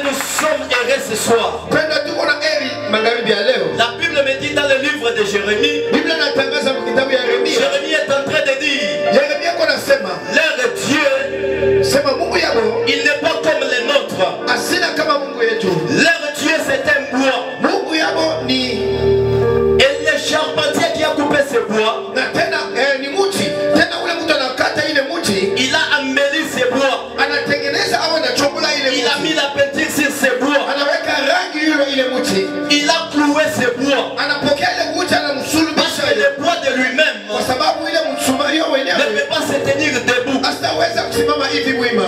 Nous sommes errés ce soir. La Bible me dit dans le livre de Jérémie, Jérémie est en train de dire, leur Dieu, il n'est pas comme les nôtres. Leur Dieu c'est un bois. Et le charpentier qui a coupé ce bois, il a embelli ce bois. Il a mis la peinture sur ce bois. Il a cloué ce bois. Parce que le bois de lui-même ne peut pas se tenir debout.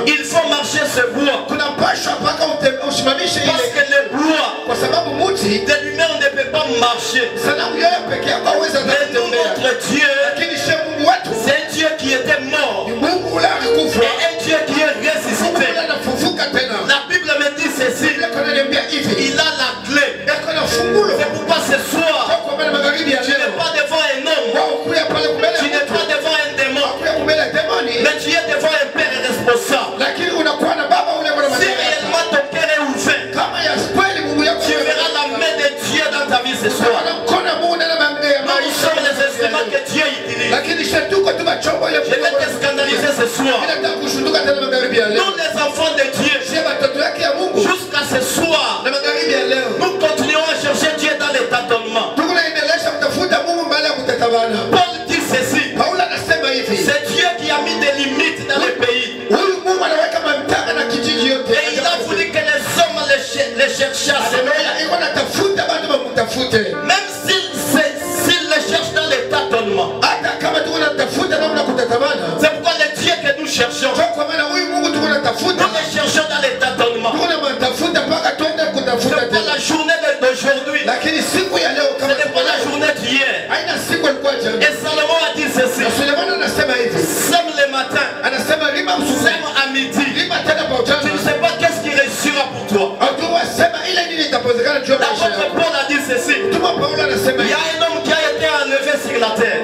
Il faut marcher ce bois. Parce que le bois de lui-même ne peut pas marcher. Mais nous, notre Dieu, c'est un Dieu qui était mort et un Dieu qui est ressuscité. La Bible me dit ceci, il a la clé. C'est pourquoi ce soir, tu n'es pas devant un homme, tu n'es pas devant un démon, mais tu es devant un père responsable. Si réellement ton cœur est ouvert, tu verras la main de Dieu dans ta vie ce soir. Nous sommes les instruments que Dieu utilise. Je vais te scandaliser ce soir. Nous les enfants de Dieu, jusqu'à ce soir, nous continuons à chercher Dieu dans les tâtonnements. Paul dit ceci, c'est Dieu qui a mis des limites dans les pays. Et il a voulu que les hommes les cherchassent. Même s'ils les cherchent dans les tâtonnements. C'est pourquoi le Dieu que nous cherchons, nous les cherchons dans les tâtonnements. C'est pas la journée d'aujourd'hui, ce n'est pas la journée d'hier. Et Salomon a dit ceci, sème le matin, sème à midi. Tu ne sais pas qu'est-ce qui réussira pour toi. L'apôtre Paul a dit ceci, il y a un homme qui a été enlevé sur la terre.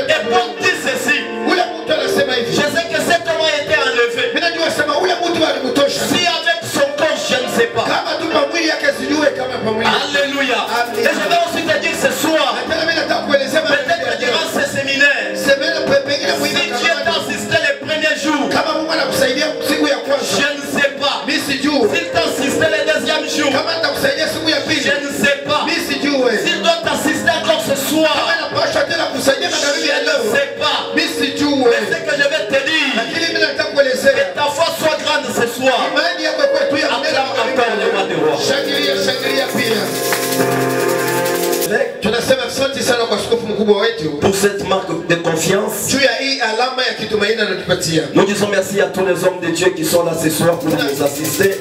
Et Paul dit ceci, je sais que cet homme a été enlevé. Si avec son corps je ne sais pas. Alléluia. Et je vais aussi te dire ce soir, peut-être durant ce séminaire, si Dieu t'a assisté les premiers jours, je ne sais pas. S'il t'a assisté les deuxièmes jours, je ne sais pas. S'il doit t'assister encore ce soir, je ne sais pas. Mais ce que je vais te dire, que ta foi soit grande ce soir. Acclame encore le roi des rois. Pour cette marque de confiance, nous disons merci à tous les hommes de Dieu qui sont là ce soir pour nous assister.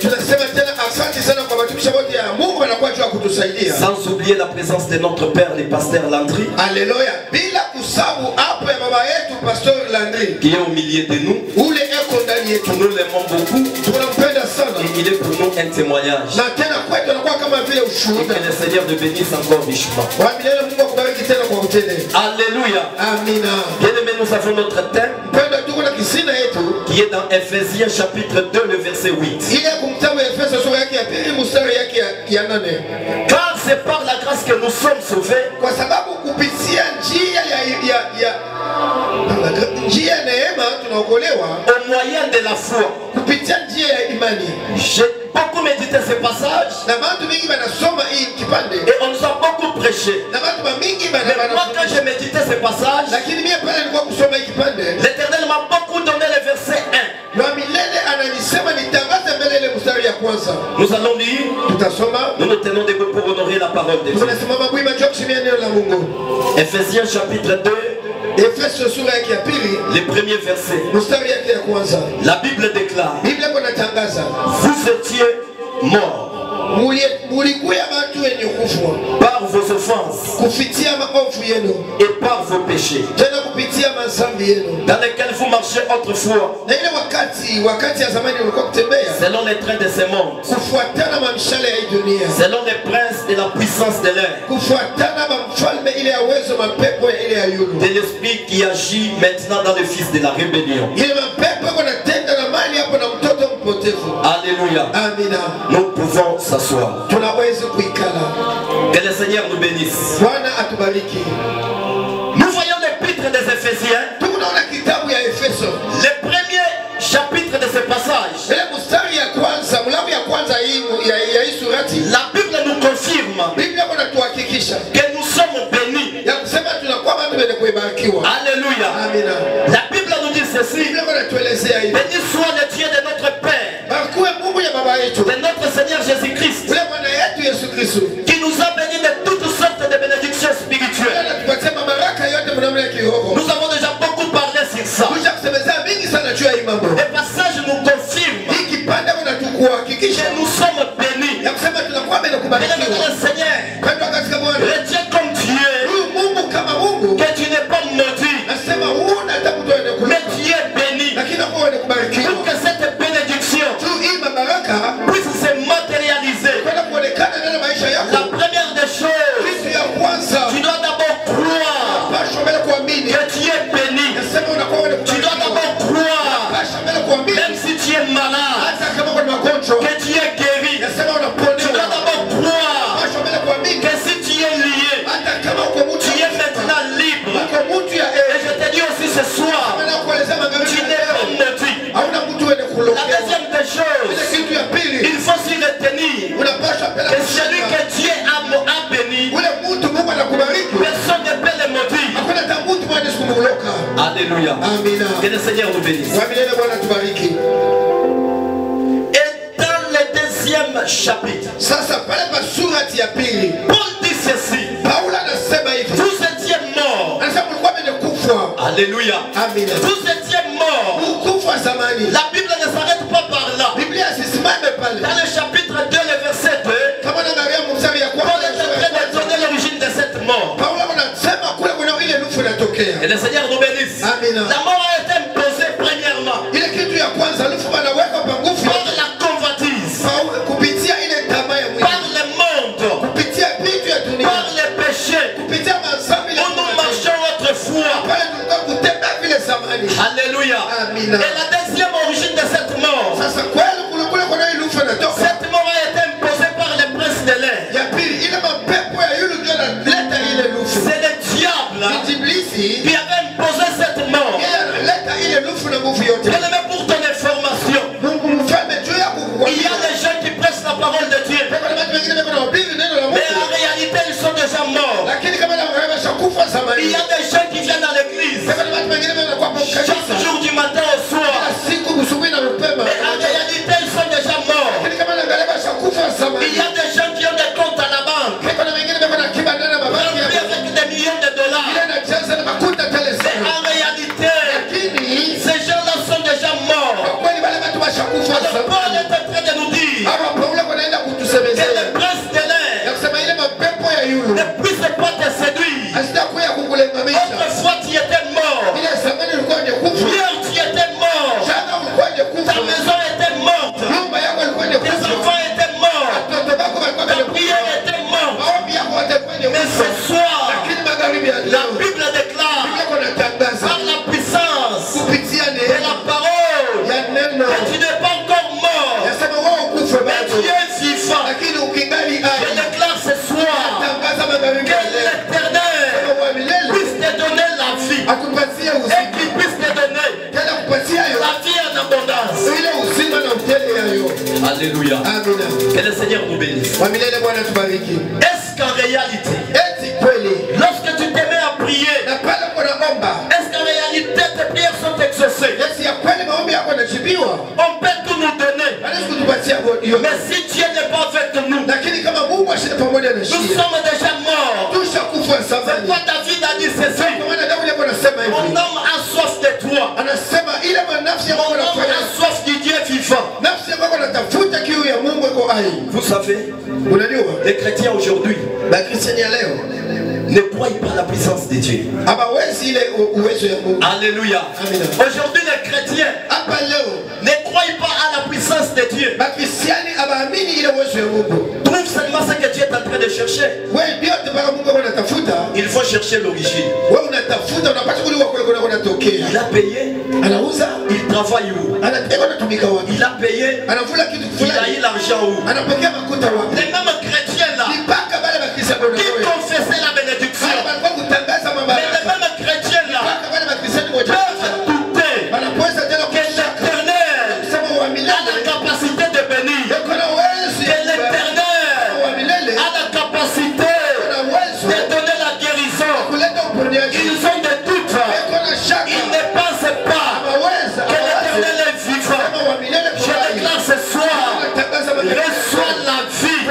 Sans oublier la présence de notre père, le pasteur Landry. Alléluia. Qui est au milieu de nous. Nous l'aimons beaucoup. Et il est pour nous un témoignage. Et que le Seigneur nous bénisse encore richement. Alléluia. Bien-aimés, nous avons notre thème qui est dans Ephésiens chapitre 2, le verset 8. Car c'est par la grâce que nous sommes sauvés. Au moyen de la foi. J'ai beaucoup médité ce passage. Et on nous a beaucoup prêché. Mais moi quand j'ai médité ce passage, l'Éternel m'a beaucoup donné le verset 1. Nous allons lire. Nous nous tenons debout pour honorer la parole de Dieu. Ephésiens chapitre 2. Les premiers versets. La Bible déclare, vous étiez morts par vos offenses et par vos péchés, dans lesquels vous marchez autrefois selon les traits de ce monde, selon les princes de la puissance de l'air, de l'esprit qui agit maintenant dans le fils de la rébellion, Alléluia. Amina. Nous pouvons s'asseoir. Que le Seigneur nous bénisse. Nous voyons l'épître des Éphésiens. Le premier chapitre de ce passage. La Bible nous confirme que nous sommes bénis. Alléluia. La Bible nous dit ceci. Béni soit le Dieu de notre Père, de notre Seigneur Jésus-Christ, qui nous a bénis de toutes sortes de bénédictions spirituelles. Nous avons déjà beaucoup parlé sur ça. Le passage nous confirme que nous sommes bénis. Et le Seigneur, le Dieu comme Dieu, que tu n'es pas maudit, mais tu es béni. Pour que cette bénédiction puisse se matérialiser, la première des choses, tu dois d'abord croire que tu es béni. Tu dois d'abord croire, même si tu es malade, que tu es guéri. Tu dois d'abord croire que si tu es lié, tu es maintenant libre. Et je te dis aussi ce soir, tu n'es pas maudit. La deuxième des choses, il faut s'y retenir que celui que Dieu a béni, personne ne peut le maudire. Alléluia. Que le Seigneur nous bénisse. Et dans le deuxième chapitre, Paul dit ceci: vous étiez morts. Alléluia. Vous étiez morts. La Bible ne s'arrête pas par là. Dans le chapitre 2, le verset 2, Paul est en train de donner l'origine de cette mort. Et le Seigneur nous bénisse. La mort a été imposée premièrement par la convoitise, par le monde, par le péché où nous marchons autrefois. Alléluia. Et la deuxième origine de cette mort, cette mort a été imposée par le prince de l'air. C'est le diable qui avait imposé cette mort. Bien-aimé, pour ton information, il y a des gens qui prêchent la parole de Dieu, mais en réalité ils sont déjà morts. Il y a des gens qui viennent à l'église chaque jour du matin au soir, mais en réalité ils sont déjà morts. Il y a des gens qui ont des comptes à la banque remplis avec des millions de dollars, mais en réalité ces gens-là sont déjà morts. Alors Paul est en train de nous dire que le prince de l'air ne puisse pas te séduire. Autrefois tu étais mort, hier tu étais mort, ta maison était morte, tes enfants étaient morts, ta prière était morte. Mais ce soir, la Bible déclare par la puissance de la parole que tu n'es pas encore mort, mais tu es vivant. Je déclare ce soir que l'Éternel puisse te donner la vie et qu'il puisse te donner la vie en abondance. Alléluia. Que le Seigneur nous bénisse. Est-ce qu'en réalité, lorsque tu te mets à prier, est-ce qu'en réalité tes prières sont exaucées? On peut tout nous donner, mais si Dieu n'est pas avec nous, nous sommes déjà morts. C'est pourquoi David a dit ceci: mon homme a soif de toi, mon homme a soif du Dieu vivant. Vous savez, les chrétiens aujourd'hui ne croient pas la puissance de Dieu. Alléluia. Aujourd'hui les chrétiens ne croient pas à la puissance de Dieu. Trouve seulement ce que Dieu est en train de chercher. Il faut chercher l'origine. Il a payé. Il travaille où? Il a payé. payer, il a eu l'argent où? Les mêmes chrétiens là, qui confessaient la bénédiction, mais les mêmes chrétiens là, peuvent douter que l'Éternel a la capacité de bénir, que l'Éternel a la capacité de donner la guérison. Ils ont des doutes, ils ne pensent pas que l'Éternel est vivant. Je déclare ce soir, reçois la vie,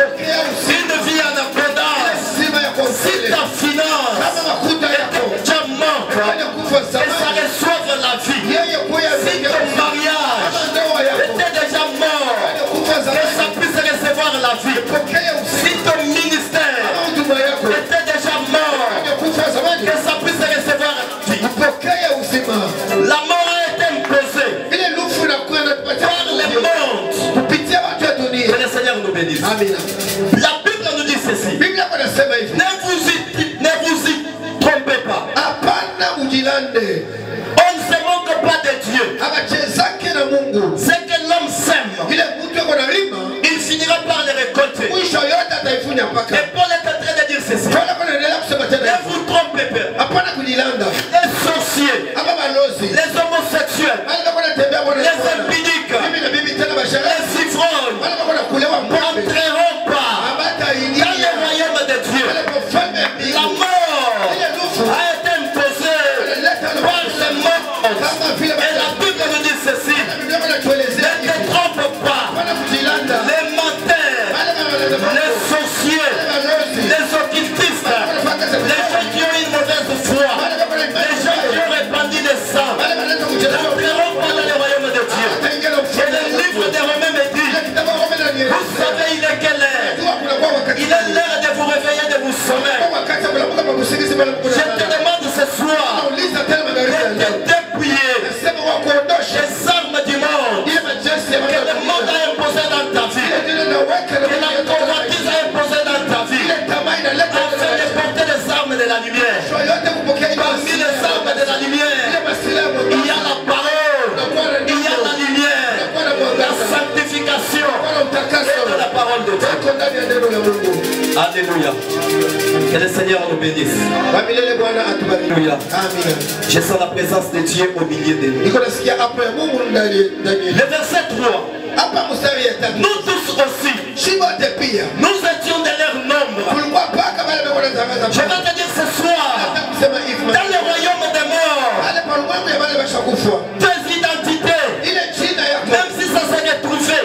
une vie en abondance. Si ta finance était déjà morte, que ça reçoive la vie. Si ton mariage était déjà mort, que ça puisse recevoir la vie. Si ton ministère était déjà mort, que ça puisse recevoir la vie. La mort a été imposée par le monde. Que le Seigneur nous bénisse. Amen. La Bible nous dit ceci. Ne vous y trompez pas. On ne se moque pas de Dieu. Ce que l'homme sème, il finira par le récolter. Et Paul est en train de dire ceci. Ne vous trompez pas. Les sorciers, les homosexuels, les impudiques, les ivrognes n'entreront pas dans le royaume de Dieu. La mort a été imposée par le monde. Et la Bible nous dit ceci. Ne te trompe pas. Les menteurs, les sorciers, les occultistes, les gens qui ont une mauvaise foi, les gens qui ont répandu le sang, n'entreront pas dans le royaume de Dieu. Et le livre de Romains me dit, vous savez il est quelle heure? Il est l'heure de vous réveiller de vos sommeils. Je te demande ce soir de te dépouiller des armes du monde que le monde a imposé dans ta vie, que la convoitise a imposé dans ta vie, afin de porter les armes de la lumière. Parmi les armes de la lumière, il y a la parole, il y a la lumière, la sanctification et de la parole de Dieu. Alléluia. Que le Seigneur nous bénisse. Alléluia. Je sens la présence de Dieu au milieu de nous. Le verset 3. Nous tous aussi, nous étions de leur nombre. Je vais te dire ce soir, dans le royaume des morts, tes identités, même si ça s'est retrouvé,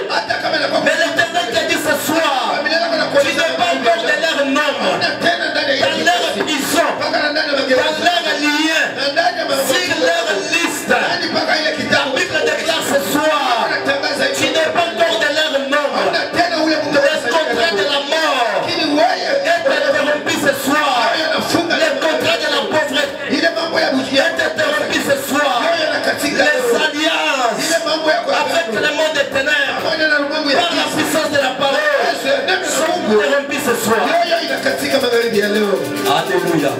mais l'Éternel te dit ce soir, tu n'es pas encore de leur nombre, dans leur prison, dans leur lien, sur leur liste. La Bible déclare ce soir, tu n'es pas encore de leur nombre. Le contrat de la mort est interrompu ce soir. Le contrat de la pauvreté est interrompu ce soir. Les alliances avec le monde des ténèbres, par la puissance de la parole, sont interrompues ce soir. Alléluia.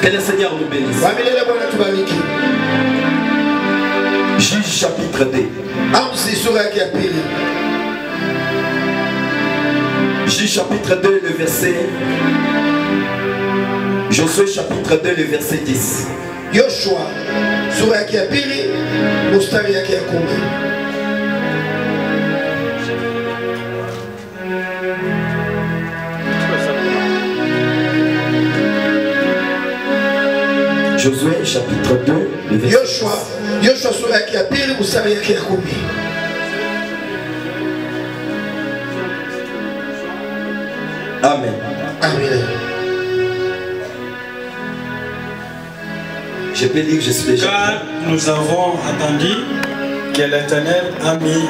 Que le Seigneur nous bénisse. Juge chapitre 2. Juge chapitre 2, le verset. Josué chapitre 2, le verset 10. Yoshua sura yake ya pili mstari yake ya 10. Josué chapitre 2, le verset. Yoshua sura yake ya pili mstari yake ya 10. Amen. Amen. Je peux lire, je suis déjà. Car nous avons entendu que l'Éternel a mis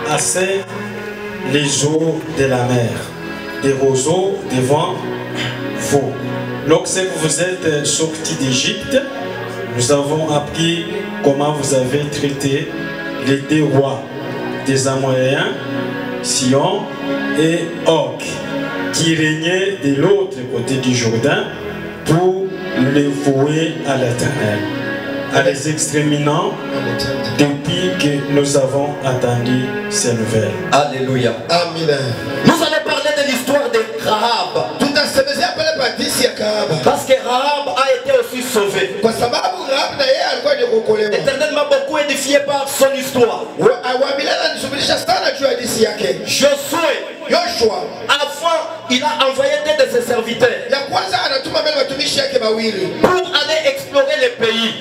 assez les eaux de la mer, des roseaux devant vous. Lorsque vous êtes sortis d'Égypte, nous avons appris comment vous avez traité les deux rois des Amoréens, Sion et Og, qui régnaient de l'autre côté du Jourdain, pour les vouer à l'Éternel. à les exterminant depuis que nous avons entendu ces nouvelles. Alléluia. Amen. Nous allons parler de l'histoire de Rahab. Parce que Rahab a été aussi sauvé. L'Éternel m'a beaucoup édifié par son histoire. Josué, avant, il a envoyé deux de ses serviteurs pour aller explorer le pays.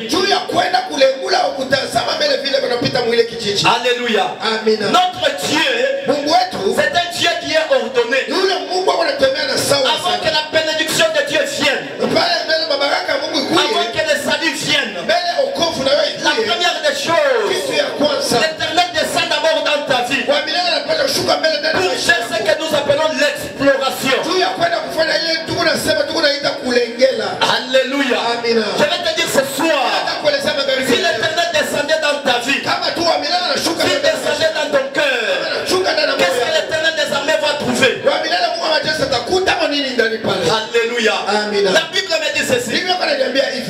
Alléluia. Notre Dieu, c'est un Dieu qui est ordonné. Avant que la bénédiction de Dieu vienne, avant que le salut vienne, la première des choses, l'Éternel descend d'abord dans ta vie pour faire ce que nous appelons l'exploration. Alléluia. Je vais te dire ce soir, si l'Éternel descendait dans ta vie, s'il descendait dans ton cœur, qu'est-ce que l'Éternel des armées va trouver? Alléluia. La Bible me dit ceci.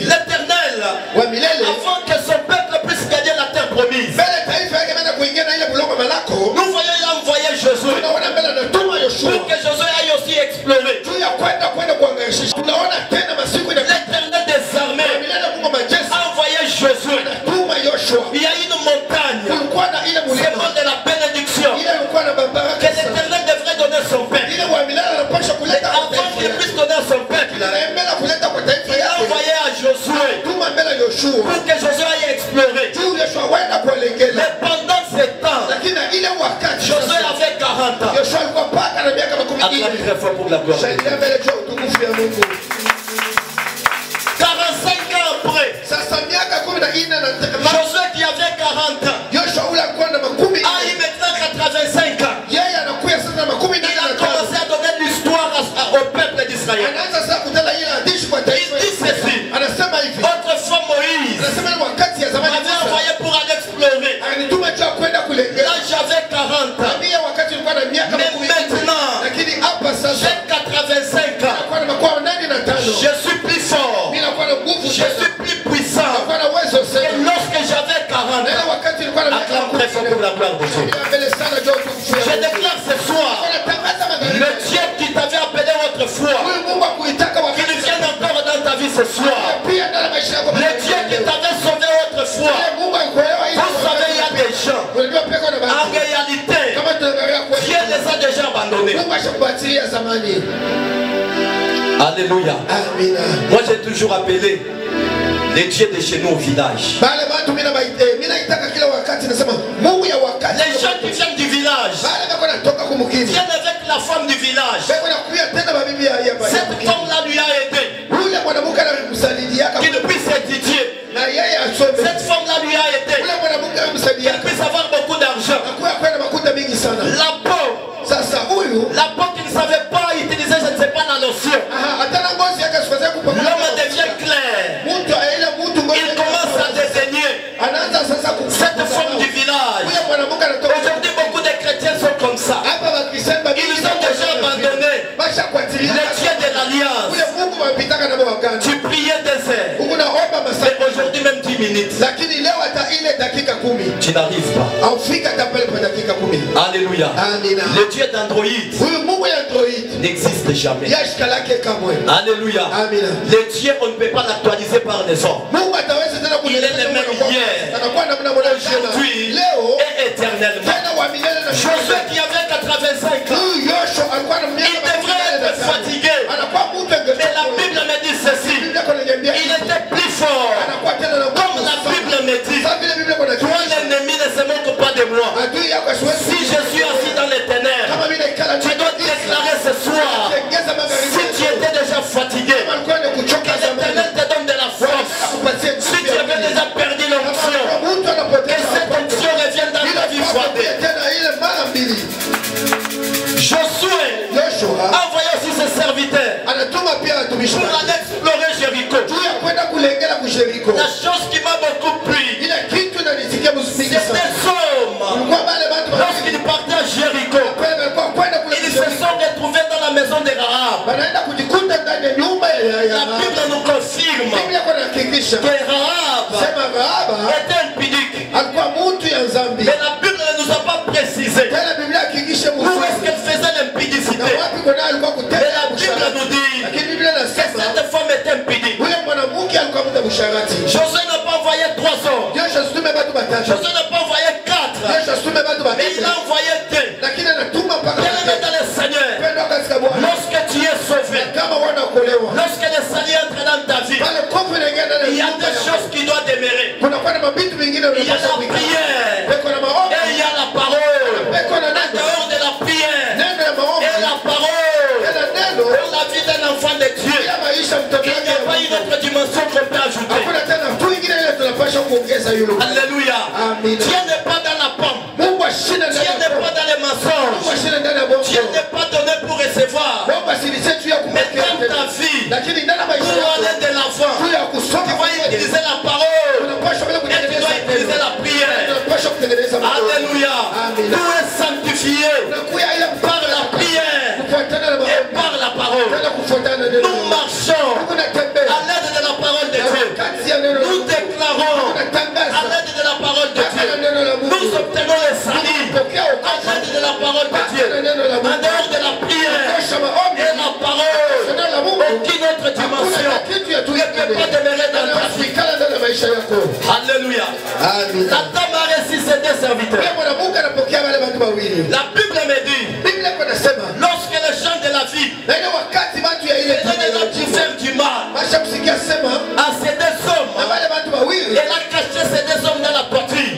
L'Éternel, avant que son peuple puisse gagner la terre promise, nous voyons il a envoyé Josué pour que Josué aille aussi explorer. L'Éternel des armées a envoyé Josué. Il y a une montagne, c'est le de la bénédiction, que l'Éternel devrait donner à son peuple. Avant qu'il puisse donner à son peuple, il a envoyé à Josué pour que Josué aille explorer. Mais pendant ce temps, Josué avait 40 ans. Acclame très fort pour la gloire. 45 ans après, Josué qui avait 40 ans a eu maintenant 85 ans. Il a commencé à donner l'histoire au peuple d'Israël. Il dit ceci. Autrefois Moïse m'avait envoyé pour aller explorer. Là j'avais 40 ans. Mais maintenant, j'ai 85 ans. Je suis plus fort. Je suis plus puissant que lorsque j'avais 40 ans. Acclame très fort pour la gloire de Dieu. Je déclare ce soir, le Dieu qui t'avait appelé autrefois, qu'il vienne encore dans ta vie ce soir. Le Dieu qui t'avait sauvé autrefois. Vous savez, il y a des gens, en réalité, Dieu les a déjà abandonnés. Alléluia. Moi j'ai toujours appelé les dieux de chez nous au village. Les gens qui viennent du village viennent avec la femme du village. Cette femme-là lui a aidé qu'il puisse étudier. Cette femme-là lui a aidé qu'il puisse avoir beaucoup d'argent. La peau qui ne savait pas utiliser, je ne sais pas la notion. L'homme devient clair. Il commence à désigner cette femme du village. Aujourd'hui, beaucoup de chrétiens sont comme ça. Ils ont déjà abandonné le Dieu de l'Alliance. Tu priais des heures. Et aujourd'hui, même 10 minutes. Tu n'arrives pas. Alléluia. Le Dieu d'Android n'existe jamais. Alléluia. Le Dieu, on ne peut pas l'actualiser par les hommes. Il est le même hier, aujourd'hui et éternellement. Josué qui avait 85 ans, il devrait être fatigué. Mais la Bible me dit ceci. Il était plus fort. Comme la Bible me dit, toi l'ennemi ne se moque pas de moi. Si je suis assis dans les ténèbres, tu dois déclarer ce soir, si tu étais déjà fatigué, que l'Éternel te donne de la force. Si tu avais déjà perdu l'onction, que cette onction revienne dans ta vie froidée. Josué a envoyé aussi ses serviteurs pour aller explorer Jéricho. La chose qui m'a beaucoup plu, c'était Somme. Lorsqu'ils partaient à Jéricho, ils se sont retrouvés dans la maison de Rahab. La Bible nous confirme que Rahab était impudique. Mais la Bible ne nous a pas précisé où est-ce qu'elle faisait l'impudicité. Mais la Bible nous dit que cette femme était impudique. Josué n'a pas envoyé 3 hommes. Josué n'a pas envoyé 4. Mais il a envoyé 2. Quel est dans le Seigneur? Lorsque tu es sauvé, lorsque le Seigneur entre dans ta vie, il y a des choses qui doivent demeurer. Il y a la prière et il y a la parole. En dehors de la prière et la parole pour la vie d'un enfant de Dieu, il n'y a pas une autre dimension qu'on peut ajouter. Alléluia. Dieu n'est pas dans la pomme. Dieu n'est pas dans les mensonges. Dieu n'est pas donné pour recevoir. Mais dans ta vie, pour aller de l'avant, tu dois utiliser la parole et tu dois utiliser la prière. Alléluia. Tout est sanctifié par la prière et par la parole. Nous marchons à l'aide de la parole de Dieu. Nous déclarons à l'aide de la parole de Dieu. Nous obtenons le salut à l'aide de la parole de Dieu. En dehors de la prière et la parole, aucune autre dimension ne peut pas demeurer dans ta vie. Alléluia. La dame a reçu ses 2 serviteurs. La Bible me dit, lorsque les gens de la vie tu fais du mal à ces 2 hommes, elle a caché ces 2 hommes dans la poitrine.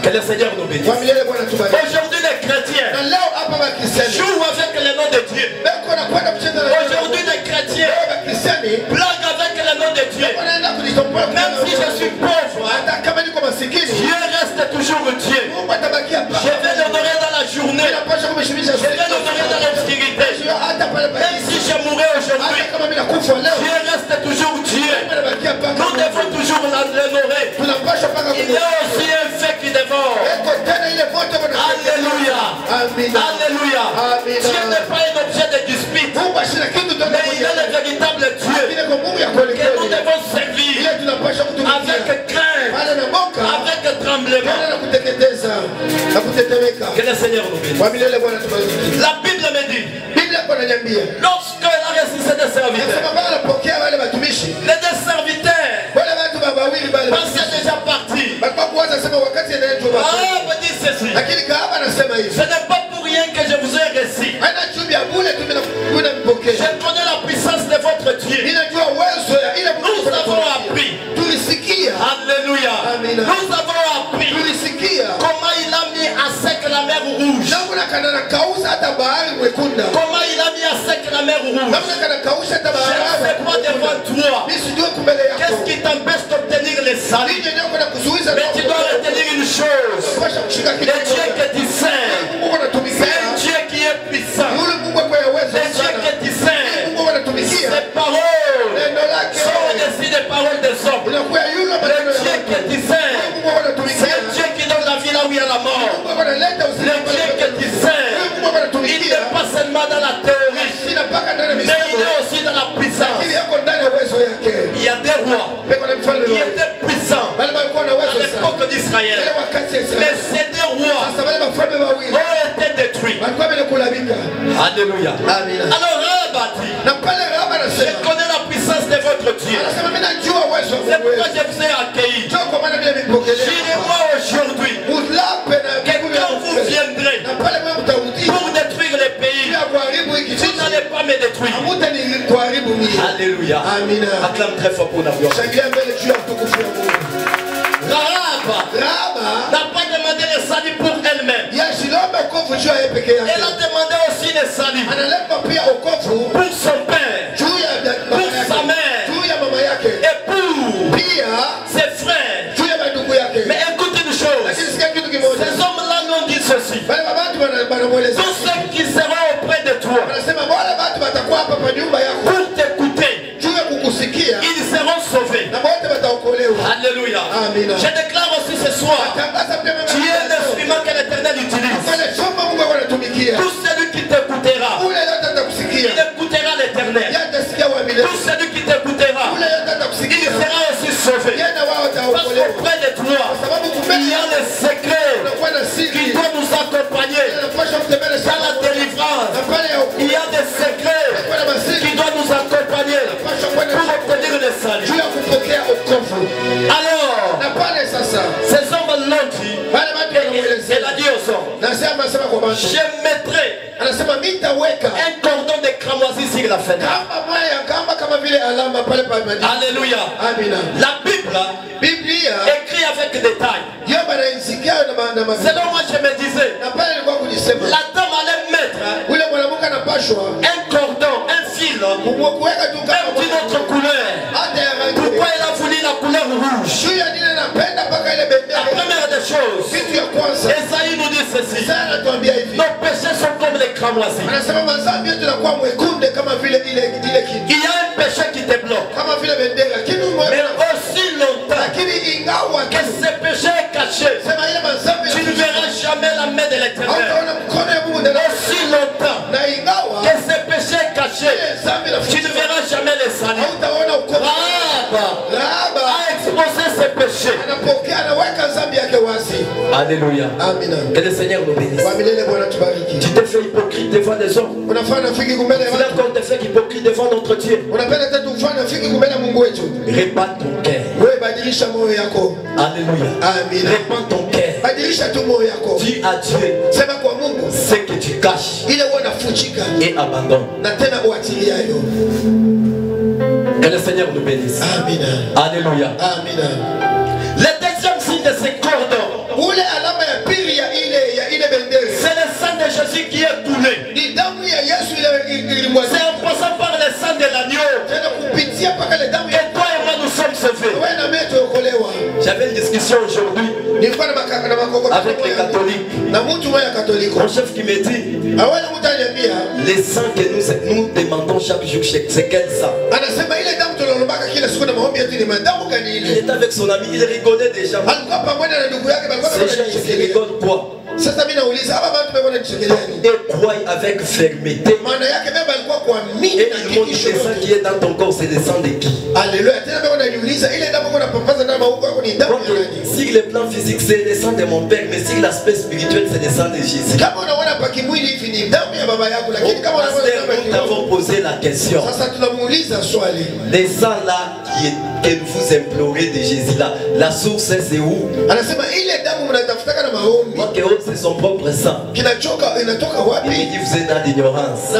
Que le Seigneur nous bénisse. Aujourd'hui les chrétiens jouent avec le nom de Dieu. Aujourd'hui les chrétiens blaguent avec le nom de Dieu. Même si je suis pauvre, Dieu reste toujours Dieu. Je vais l'honorer dans la journée. Je vais l'honorer dans l'obscurité. Même si je mourrai aujourd'hui, Dieu reste toujours Dieu. Nous devons toujours l'honorer. Il y a aussi un fait qui dévore. Alléluia. Alléluia. Dieu n'est pas un objet de dispute, mais il est le véritable Dieu que nous devons servir avec crainte, avec tremblement. Que le Seigneur nous bénisse. La Bible me dit, lorsque la ressuscité des serviteurs, les 2 serviteurs pensaient déjà partir. Rahab dit ceci: ce n'est pas pour rien que je vous ai reçu. Je connais la puissance de votre Dieu. Nous avons appris. Alléluia. Nous avons appris comment il a mis à sec la mer rouge. Comment il a mis à sec la mer rouge. Je ne sais pas devant toi qu'est-ce qui t'empêche d'obtenir les saluts. Mais tu dois retenir une chose: le Dieu que tu sers, c'est un Dieu qui est puissant. Le Dieu que tu sers, ses paroles sont au-dessus des paroles des hommes. Le Dieu que tu sers, c'est un Dieu qui donne la vie là où il y a la mort. Le Dieu que tu sers, il n'est pas seulement dans la théorie, mais il est aussi dans la puissance. Il y a des rois qui étaient puissants à l'époque d'Israël, mais ces 2 rois ont été détruits. Alléluia. Alors Rahab a dit, je connais la puissance de votre Dieu. C'est pourquoi je vous ai accueilli. J'irai-moi aujourd'hui que quand vous viendrez pour détruire les pays, vous n'allez pas me détruire. Alléluia. Acclame très fort pour la gloire. Rahab n'a pas demandé le salut pour elle-même. Elle a demandé aussi le salut pour son père, pour sa mère et pour ses frères. Mais écoute une chose, ces hommes-là n'ont dit ceci: tous ceux qui seront auprès de toi pour t'écouter, ils seront sauvés. Alléluia. Je déclare aussi ce soir, tu es l'instrument que l'Éternel utilise. Tout celui qui t'écoutera, il écoutera les a dit aux hommes, je mettrai un cordon de cramoisi sur la fenêtre. Alléluia. La Bible écrit avec détail. Selon moi, je me disais, la dame allait mettre un cordon, un fil, même d'une autre couleur. Pourquoi elle a voulu la couleur rouge? La première des choses, Esaïe nous dit ceci: nos péchés sont comme les cramoisis. Il y a un péché qui te bloque, mais aussi longtemps que ce péché est caché, tu ne verras jamais la main de l'Éternel. Aussi longtemps que ce péché est caché, tu ne verras jamais les saluts. Rahab a exposé ses péchés. Alléluia. Que le Seigneur nous bénisse. Tu t'es fait hypocrite devant les hommes. Tu as encore te fait hypocrite devant notre Dieu. Répand ton cœur. Alléluia. Répand ton cœur. Dis à Dieu ce que tu caches et abandonne. Que le Seigneur nous bénisse. Alléluia. Le deuxième signe de ce cordon, c'est le sang de Jésus qui est coulé. C'est en passant par le sang de l'agneau que toi et moi nous sommes sauvés. J'avais une discussion aujourd'hui avec les catholiques. Mon chef qui me dit, les sangs que nous demandons chaque jour, c'est quel sang? Il était avec son ami, il rigolait déjà. Ces gens, ils rigolent quoi? Et croient avec fermeté. Et ils montrent que le sang qui est dans ton corps, c'est le sang de qui? Si le plan physique, c'est le sang de mon père, mais si l'aspect spirituel, c'est le sang de Jésus. Nous avons posé la question. Les sangs là que vous implorez de Jésus là, la source c'est où? Moi que c'est son propre sang. Il me dit vous êtes dans l'ignorance.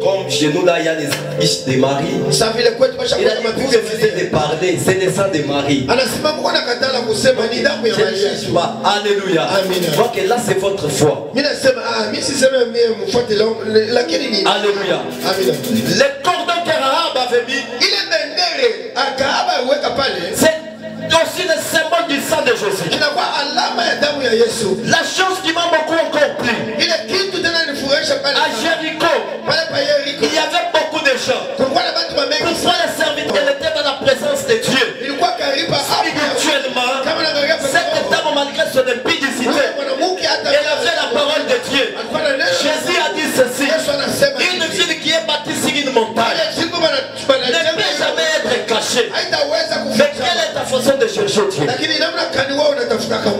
Comme chez nous là il y a les affiches de Marie. Il a dit vous refusez de parler, c'est le sang de Marie. Alléluia. Moi que là c'est votre foi. Alléluia. Le cordon que Rahab avait mis, c'est aussi le symbole du sang de Jésus. La chose qui m'a beaucoup encore plu, à Jéricho, il y avait beaucoup de gens. Pourquoi les serviteurs étaient dans la présence de Dieu? Spirituellement, cette dame, malgré son impudicité, elle avait la parole de Dieu. Jésus a dit ceci: une ville qui est bâtie sur une montagne ne peut jamais être cachée. Mais quelle est ta façon de chercher Dieu?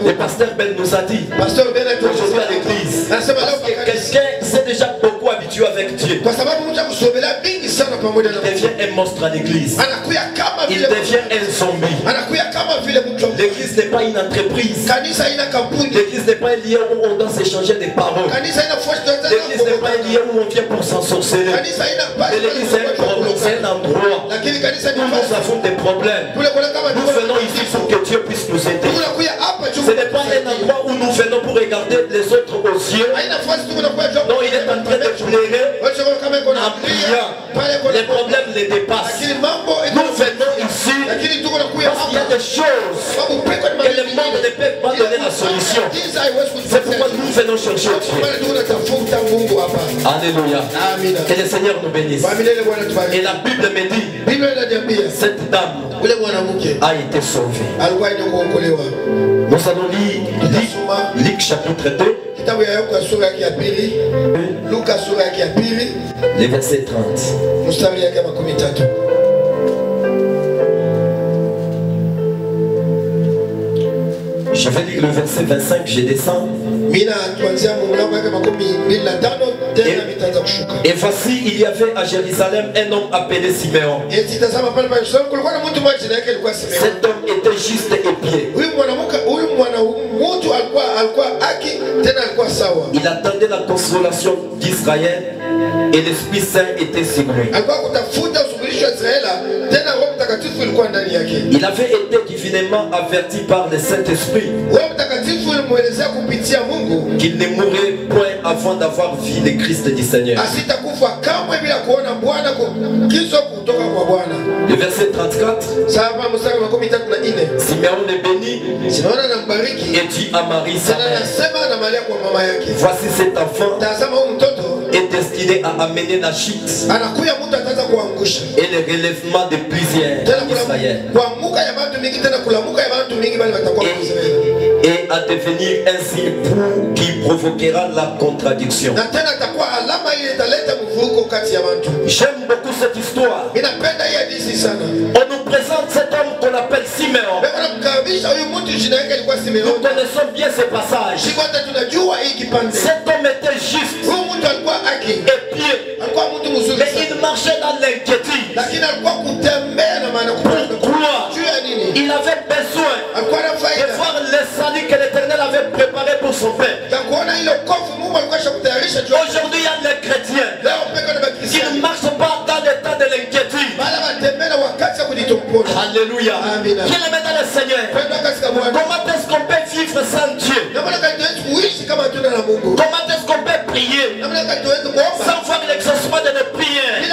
Le pasteur Ben nous a dit aujourd'hui à l'église, parce que quelqu'un s'est déjà beaucoup habitué avec Dieu, il devient un monstre à l'église, il devient un zombie. L'église n'est pas une entreprise, l'église n'est pas un lieu où on doit s'échanger des paroles, l'église n'est pas un lieu où on vient pour s'en sorceler, mais l'église c'est un endroit où nous avons des problèmes. Nous venons ici pour que Dieu puisse nous aider. Ce n'est pas un endroit où nous venons pour regarder les autres aux yeux. Non, il est en train de pleurer en priant. Les problèmes les dépassent. Nous venons ici parce qu'il y a des choses que le monde ne peut pas donner la solution. C'est pourquoi nous venons chercher Dieu. Alléluia. Que le Seigneur nous bénisse. Et la Bible me dit, cette dame a été sauvée. Nous allons lire Luc chapitre 2, le verset 30. Je vais lire le verset 25, je descends. Et voici, il y avait à Jérusalem un homme appelé Siméon. Cet homme était juste et pieux. Il attendait la consolation d'Israël et l'Esprit Saint était sur lui. Il avait été divinement averti par le Saint-Esprit qu'il ne mourrait point avant d'avoir vu le Christ du Seigneur. Le verset 34, Simeon est béni et dit à Marie sa mère, voici cet enfant est destiné à amener la chute et le relèvement de plusieurs en Israël et à devenir un signe qui provoquera la contradiction. J'aime beaucoup cette histoire. On nous présente cet homme qu'on appelle Simeon. Nous connaissons bien ce passage. Cet homme était juste et pieux, mais il marchait dans l'inquiétude. Pourquoi? Il avait besoin de voir le salut que l'Éternel avait préparé pour son peuple. Aujourd'hui, il y a les chrétiens qui ne marchent pas dans l'état de l'inquiétude. Alléluia. Qui le met dans le Seigneur. Comment est-ce qu'on peut vivre sans Dieu? Comment est-ce qu'on peut prier sans voir l'exaucement de nos prières et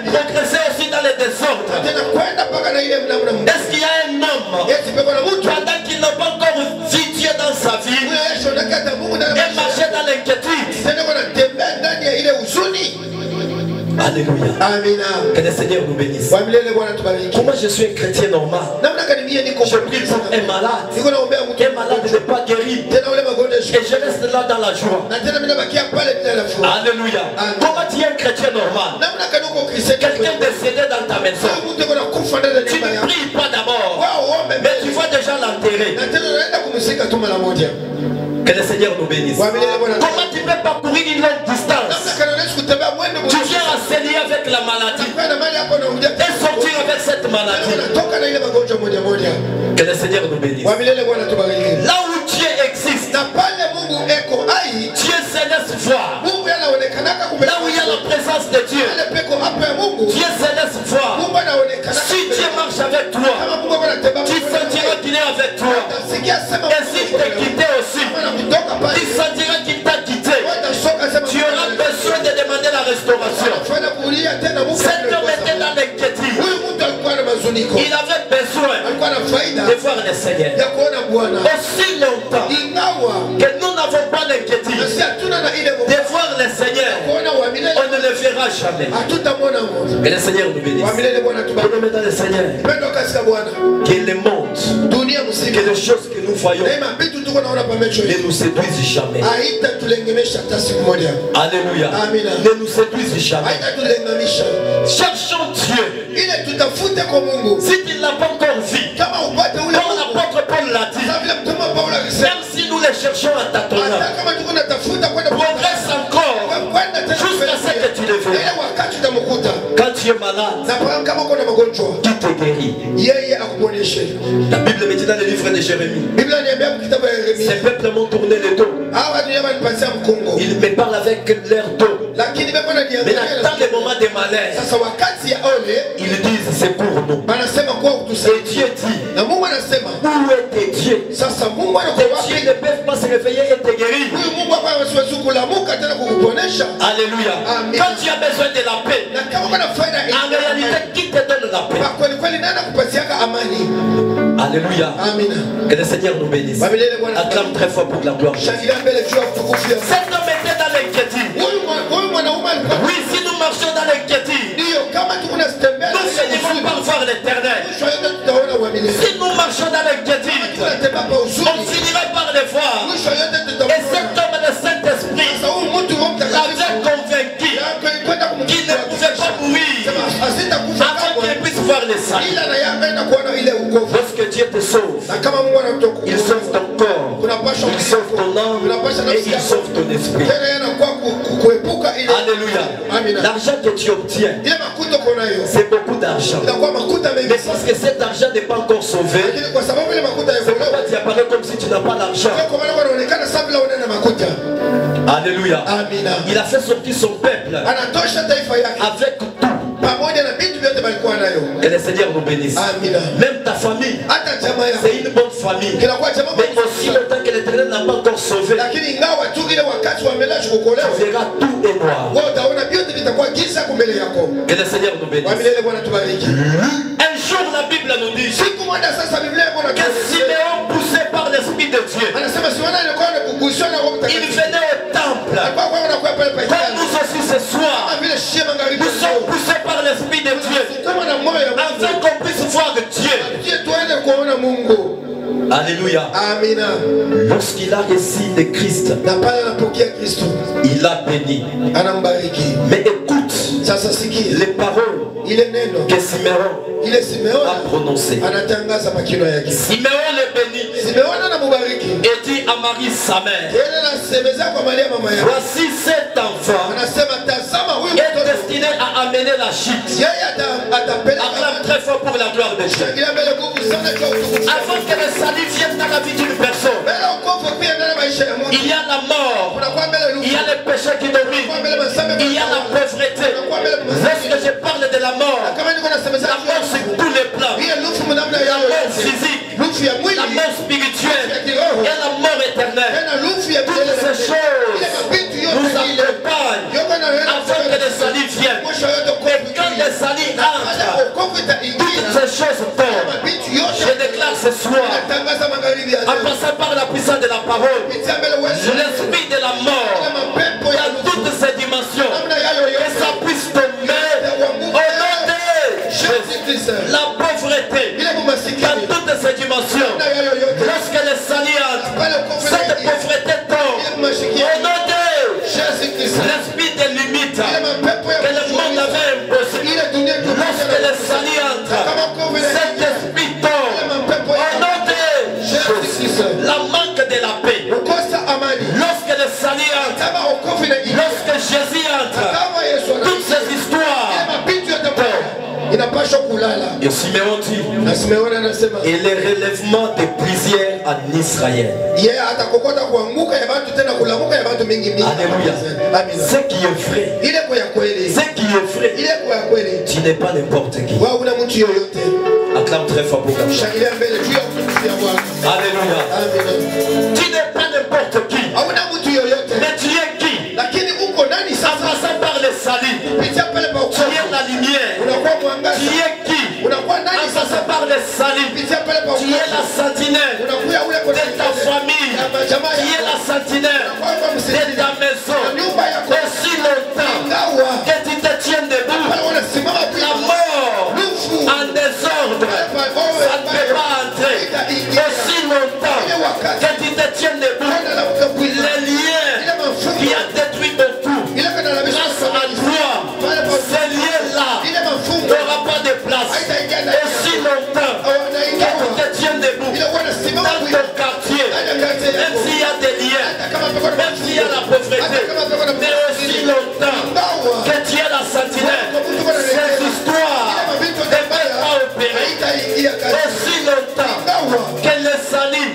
progresser aussi dans les désordres? Est-ce qu'il y a un homme pendant qu'il n'a pas encore vu Dieu dans sa vie et marcher dans l'inquiétude? Alléluia. Amen. Que le Seigneur nous bénisse. Comment je suis un chrétien normal? Je prie pour un malade. Un malade n'est pas guéri. Et je reste là dans la joie. Alléluia. Comment tu es un chrétien normal? Quelqu'un décédé dans ta maison. Tu ne pries pas d'abord, mais tu vois déjà l'enterrer. Que le Seigneur nous bénisse. Comment tu peux parcourir une longue distance? Tu viens à se lier avec la maladie et sortir avec cette maladie. Que le Seigneur nous bénisse. Là où Dieu existe, Dieu se laisse voir. Là où il y a la présence de Dieu, Dieu se laisse voir. Si Dieu marche avec toi, tu sentiras qu'il est avec toi. Et s'il t'a quitté aussi, tu sentiras qu'il t'a quitté. Tu auras besoin de demander la restauration. Cet homme était dans l'inquiétude. Il avait besoin de voir le Seigneur. Aussi longtemps que nous n'avons pas l'inquiétude de voir le Seigneur, on ne le verra jamais. Que le Seigneur nous bénisse. Prenons dans le Seigneur. Que le monde, que les choses que nous voyons ne nous séduisent jamais. Alléluia. Ne nous séduisent jamais. Cherchons Dieu. Si tu ne l'as pas encore vu, comme l'apôtre Paul l'a dit, même si nous les cherchons à tâtonnant, progresse encore jusqu'à ce que tu le verras. Quand tu es malade, qui te guérit? La Bible me dit dans le livre de Jérémie, ces peuples m'ont tourné le dos. Ils me parlent avec leur dos. Mais dans les moments de malheur, ils disent c'est pour nous. Et Dieu dit, où est tes dieux? Tes dieux ne peuvent pas se réveiller et te guérir. Alléluia. Quand tu as besoin de la paix, en réalité, qui te donne la paix? Alléluia. Que le Seigneur nous bénisse. Acclame très fort pour la gloire. Cet homme était dans l'inquiétude. Oui, si nous marchons dans l'inquiétude, nous finirons par voir l'Éternel. Si nous marchons dans l'inquiétude, on finira par le voir. Et cet homme, le Saint-Esprit, l'avait convaincu qu'il ne pouvait pas mourir avant qu'il puisse voir le salut. Lorsque Dieu te sauve, il sauve ton corps, il sauve ton âme et il sauve ton esprit. Alléluia. L'argent que tu obtiens, c'est beaucoup d'argent. Mais parce que cet argent n'est pas encore sauvé, c'est pourquoi tu apparais comme si tu n'as pas d'argent. Alléluia. Il a fait sortir son peuple avec tout. Que le Seigneur nous bénisse. Même ta famille, c'est une bonne famille. Mais aussi longtemps que l'Éternel n'a pas encore sauvé, tu verras tout et noir. Que le Seigneur nous bénisse. Un jour la Bible nous dit que Siméon, poussé par l'Esprit de Dieu, il venait au temple. Comme nous aussi ce soir, nous sommes poussés par l'Esprit de Dieu afin qu'on puisse voir Dieu. Alléluia. Lorsqu'il a reçu le Christ, il a béni. Mais écoute les paroles que Siméon a prononcées. Siméon le bénit et dit à Marie sa mère, voici cet enfant est destiné à amener la chute. Acclame très fort pour la gloire de Dieu. Avant que le salut vienne dans la vie d'une personne, il y a la mort, il y a le péché qui domine, il y a la pauvreté. Lorsque je parle de la mort sur tous les plans, la mort physique, la mort spirituelle et la mort éternelle. Toutes ces choses nous accompagnent afin que le salut vienne. Et quand le salut entre, toutes ces choses tombent. Je déclare ce soir, en passant par la puissance de la parole, l'esprit de la mort dans toutes ses dimensions, que ça puisse tomber au nom de Jésus. La pauvreté dans toutes ses dimensions, lorsque le salut entre, cette pauvreté tombe au nom de Jésus. L'esprit des limites que le monde avait imposé, lorsque le salut entre, cet esprit tombe au nom de Jésus. La manque de la paix, lorsque le salut entre, lorsque Jésus entre, toutes ces histoires et Siméon dit, et le relèvement des plusieurs en Israël. Alléluia. Ce qui est vrai, tu n'es pas n'importe qui. Acclame très fort pour Alléluia. Tu n'es pas n'importe qui, mais tu es qui? En passant par le salut, tu es la lumière. Tu es qui? En passant par le salut, tu es la sentinelle de ta famille. Tu es la sentinelle de ta maison. Aussi longtemps que tu te tiens debout, la mort en désordre, ça ne peut pas entrer. Aussi longtemps que tu te tiens debout, les liens qui ont détruit beaucoup, grâce à toi, ces liens-là n'auront pas de place. Aussi longtemps que tu te tiens debout dans ton quartier, même s'il y a des liens, même s'il y a la pauvreté, mais aussi longtemps que tu es la sentinelle, ces histoires ne peuvent pas opérer. Aussi longtemps que le salut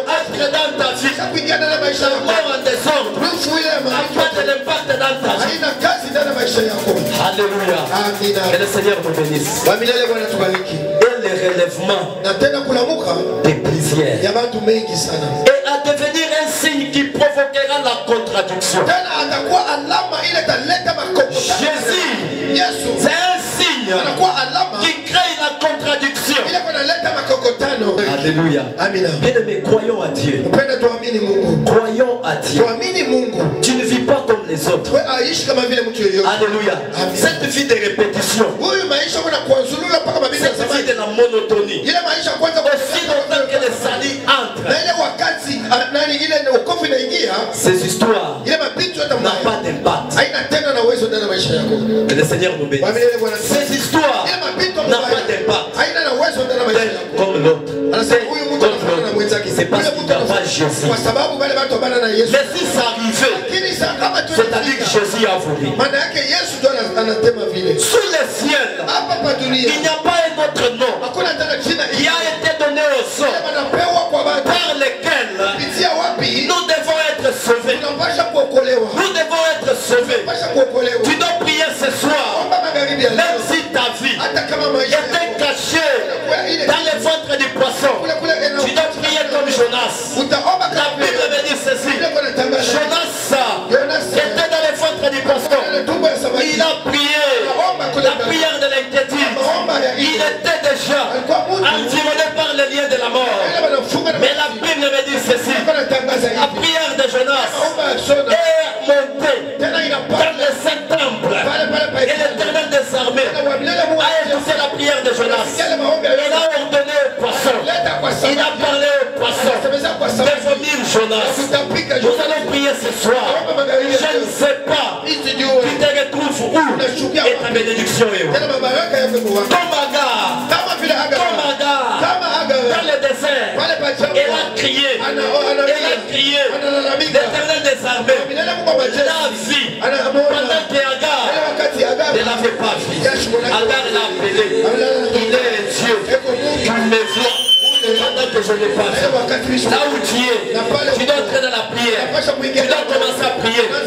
entre dans ta vie, la mort en désordre n'a pas de l'impact dans ta vie. Alléluia. Que le Seigneur nous bénisse. Et le relèvement des plusieurs. Et à devenir un signe qui provoquera la contradiction. Jésus, c'est un signe qui crée la contradiction. Alléluia. Bien-aimés, croyons à Dieu. Croyons à Dieu. Tu ne vis pas comme les autres. Alléluia. Cette vie de répétition, cette vie de la monotonie, aussi longtemps que le salut entre, ces histoires n'ont pas d'impact. Que le Seigneur nous bénisse. Ces histoires n'ont pas d'impact. Comme l'autre. C'est parce qu'il n'a pas Jésus. Mais si ça arrivait, c'est-à-dire que Jésus a voulu. Sous le ciel, il n'y a pas un autre nom qui a été donné aux hommes par lequel nous devons être sauvés. Nous devons être sauvés. Tu dois prier ce soir, même si ta vie était cachée dans le ventre du poisson. Tu dois prier comme Jonas. La Bible me dit ceci. Jonas était dans le ventre du poisson. Il a prié la prière de l'inquiétude. Il était déjà environné par le lien de la mort. Mais la Bible me dit ceci. La prière de Jonas est montée dans le Saint-Temple. Et l'Éternel des armées a écouté la prière de Jonas. Il a ordonné au poisson. Il a parlé au poisson de vomir Jonas. Nous allons prier ce soir. Je ne sais pas. Tu te retrouves où et ta bénédiction est où? Comme Agar dans le désert, elle a crié, l'Éternel des armées la vie pendant qu'Agar ne l'avait pas vu. Agar l'a appelé, il est Dieu, tu me vois pendant que je n'ai pas vu. Là où tu es, tu dois entrer dans la prière, tu dois commencer à prier.